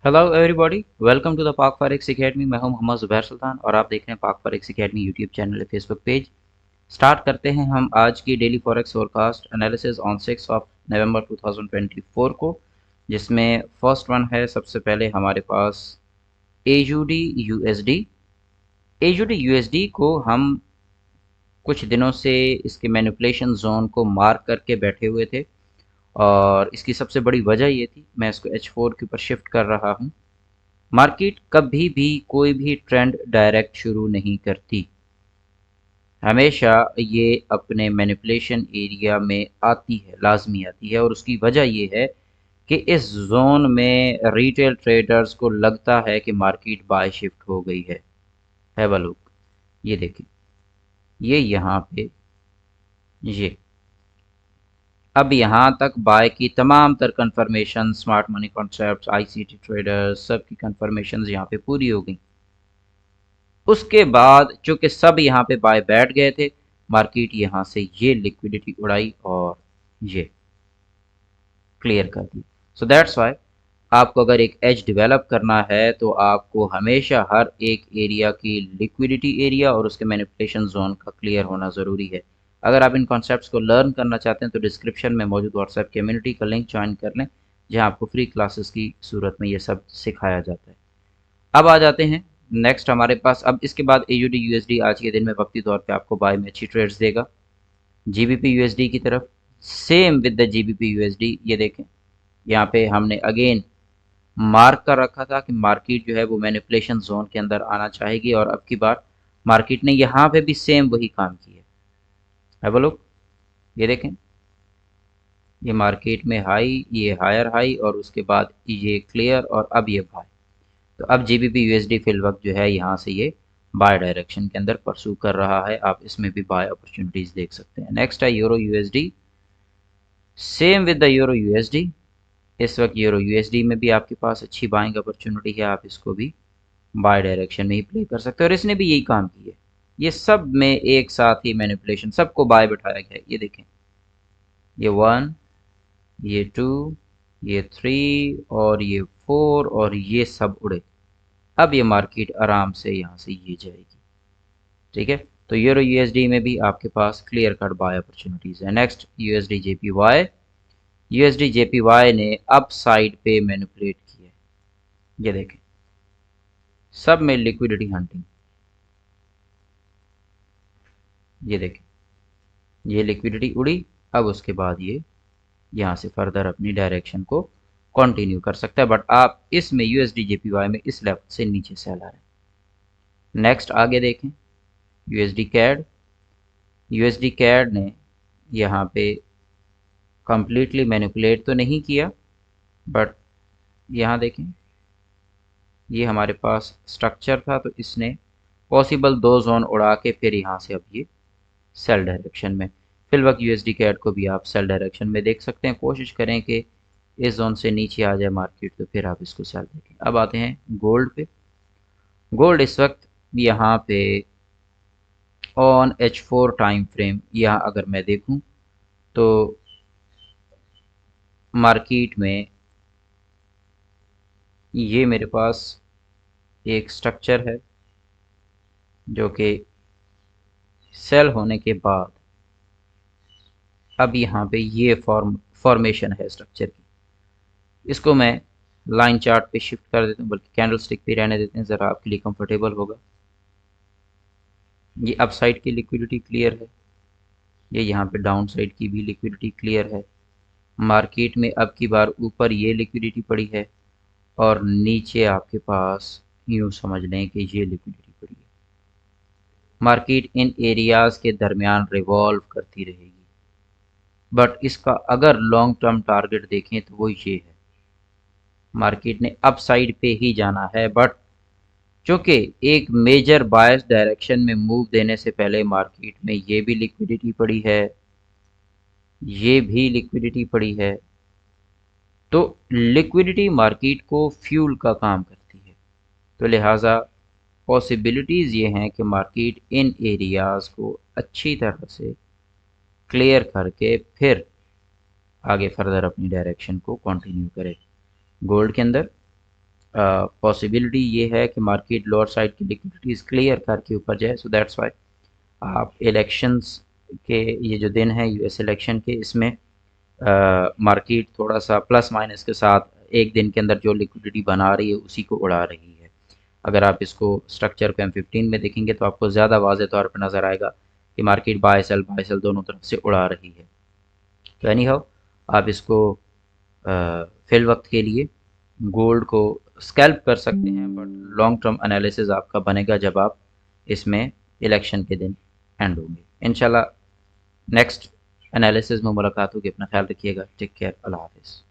Hello everybody, welcome to the Pak forex academy. मैं हूं मोहम्मद ज़ुबैर सुल्तान और आप देख रहे हैं पाक forex academy YouTube channel Facebook page. Start करते हैं हम आज की daily forex forecast analysis on 6 of November 2024 को, जिसमें फर्स्ट वन है सबसे पहले हमारे पास एयूडी यूएसडी। एयूडी यूएसडी को हम कुछ दिनों से इसके मैनिपुलेशन जोन को मार्क करके बैठे हुए थे और इसकी सबसे बड़ी वजह ये थी, मैं इसको H4 के ऊपर शिफ्ट कर रहा हूँ। मार्केट कभी भी कोई भी ट्रेंड डायरेक्ट शुरू नहीं करती, हमेशा ये अपने मैनिपुलेशन एरिया में आती है, लाजमी आती है। और उसकी वजह ये है कि इस जोन में रिटेल ट्रेडर्स को लगता है कि मार्केट बाय शिफ्ट हो गई है। हैव अ लुक, ये देखें, ये यहाँ पे ये अब यहाँ तक बाय की तमाम तर confirmation, smart money concept, ICT traders, सब की कन्फर्मेशन यहाँ पे पूरी हो गई। उसके बाद चूंकि सब यहाँ पे बाय बैठ गए थे, मार्केट यहाँ से ये लिक्विडिटी उड़ाई और ये क्लियर कर दी। सो दैट्स वाई आपको अगर एक एज डेवलप करना है तो आपको हमेशा हर एक एरिया की लिक्विडिटी एरिया और उसके मैनिपुलेशन जोन का क्लियर होना ज़रूरी है। अगर आप इन कॉन्सेप्ट्स को लर्न करना चाहते हैं तो डिस्क्रिप्शन में मौजूद व्हाट्सएप कम्युनिटी का लिंक ज्वाइन कर लें, जहां आपको फ्री क्लासेस की सूरत में ये सब सिखाया जाता है। अब आ जाते हैं नेक्स्ट हमारे पास। अब इसके बाद एयूडी यूएसडी आज के दिन में वक्ती तौर पे आपको बाय में अच्छी ट्रेड्स देगा। जीबीपी यूएसडी की तरफ same with the GBP USD, ये देखें यहाँ पे हमने अगेन मार्क कर रखा था कि मार्केट जो है वो मैनिपुलेशन जोन के अंदर आना चाहेगी और अब की बार मार्केट ने यहाँ पे भी सेम वही काम किया है। वो लोग ये देखें, ये मार्केट में हाई, ये हायर हाई और उसके बाद ये क्लियर और अब ये बाय। तो अब जीबीपी यूएसडी फिल वक्त जो है यहाँ से ये बाय डायरेक्शन के अंदर परसू कर रहा है। आप इसमें भी बाय अपॉर्चुनिटीज देख सकते हैं। नेक्स्ट है euro USD, same with the euro USD. इस वक्त यूरो यूएसडी में भी आपके पास अच्छी बाइंग अपॉर्चुनिटी है, आप इसको भी बाय डायरेक्शन में ही प्ले कर सकते हैं और इसने भी यही काम किया है। ये सब में एक साथ ही मैनिपुलेशन, सबको बाय बैठाया गया है। ये देखें, ये 1, ये 2, ये 3 और ये 4 और ये सब उड़े। अब ये मार्केट आराम से यहाँ से ये जाएगी। ठीक है, तो यूरो यूएसडी में भी आपके पास क्लियर कट बाय अपॉर्चुनिटीज है। Next USD JPY. USD JPY ने अप साइड पे मैनिपुलेट किया है, ये देखें, सब में लिक्विडिटी हंटिंग। ये देखें, ये लिक्विडिटी उड़ी, अब उसके बाद ये यहाँ से फर्दर अपनी डायरेक्शन को कंटिन्यू कर सकता है, बट आप इसमें यूएसडी जेपीवाई में इस लेवल से नीचे सेल आ रहे हैं। नेक्स्ट आगे देखें, यूएसडी कैड। यूएसडी कैड ने यहाँ पे कंप्लीटली मैनिपुलेट तो नहीं किया, बट यहाँ देखें, ये हमारे पास स्ट्रक्चर था तो इसने पॉसिबल 2 जोन उड़ा के फिर यहाँ से अब ये सेल डायरेक्शन में। फिल वक्त यूएसडी कैड को भी आप सेल डायरेक्शन में देख सकते हैं। कोशिश करें कि इस जोन से नीचे आ जाए मार्केट तो फिर आप इसको सेल देखें। अब आते हैं गोल्ड पे। गोल्ड इस वक्त यहाँ पे ऑन H4 टाइम फ्रेम, यहाँ अगर मैं देखूं तो मार्केट में ये मेरे पास एक स्ट्रक्चर है जो कि सेल होने के बाद अब यहाँ पे ये फॉर्मेशन है स्ट्रक्चर की। इसको मैं लाइन चार्ट पे शिफ्ट कर देता हूँ, बल्कि कैंडल स्टिक पे रहने देते हैं, ज़रा आपके लिए कंफर्टेबल होगा। ये अप साइड की लिक्विडिटी क्लियर है, ये यहाँ पे डाउन साइड की भी लिक्विडिटी क्लियर है। मार्केट में अब की बार ऊपर ये लिक्विडिटी पड़ी है और नीचे आपके पास यूँ समझ लें कि ये लिक्विडिटी पड़ी है। मार्केट इन एरियाज़ के दरमियान रिवॉल्व करती रहेगी, बट इसका अगर लॉन्ग टर्म टारगेट देखें तो वो ये है, मार्केट ने अप साइड पे ही जाना है। बट चूंकि एक मेजर बायस डायरेक्शन में मूव देने से पहले मार्केट में ये भी लिक्विडिटी पड़ी है, ये भी लिक्विडिटी पड़ी है, तो लिक्विडिटी मार्केट को फ्यूल का काम करती है। तो लिहाजा पॉसिबिलिटीज़ ये हैं कि मार्केट इन एरियाज़ को अच्छी तरह से क्लियर करके फिर आगे फर्दर अपनी डायरेक्शन को कंटिन्यू करे। गोल्ड के अंदर पॉसिबिलिटी ये है कि मार्केट लोअर साइड की लिक्विडिटीज़ क्लियर करके ऊपर जाए। सो दैट्स वाई आप इलेक्शंस के ये जो दिन है यूएस इलेक्शन के, इसमें मार्केट थोड़ा सा प्लस माइनस के साथ एक दिन के अंदर जो लिक्विडिटी बना रही है उसी को उड़ा रही है। अगर आप इसको स्ट्रक्चर को M15 में देखेंगे तो आपको ज़्यादा वाज़े तौर पर नज़र आएगा कि मार्केट बाय सेल दोनों तरफ से उड़ा रही है। तो एनी हाउ आप इसको फिल वक्त के लिए गोल्ड को स्कैल्प कर सकते हैं, बट लॉन्ग टर्म एनालिसिस आपका बनेगा जब आप इसमें इलेक्शन के दिन एंड होंगे। इंशाल्लाह नेक्स्ट एनालिसिस में मुलाकात होगी। अपना ख्याल रखिएगा। Take care. अल्लाह हाफिज़।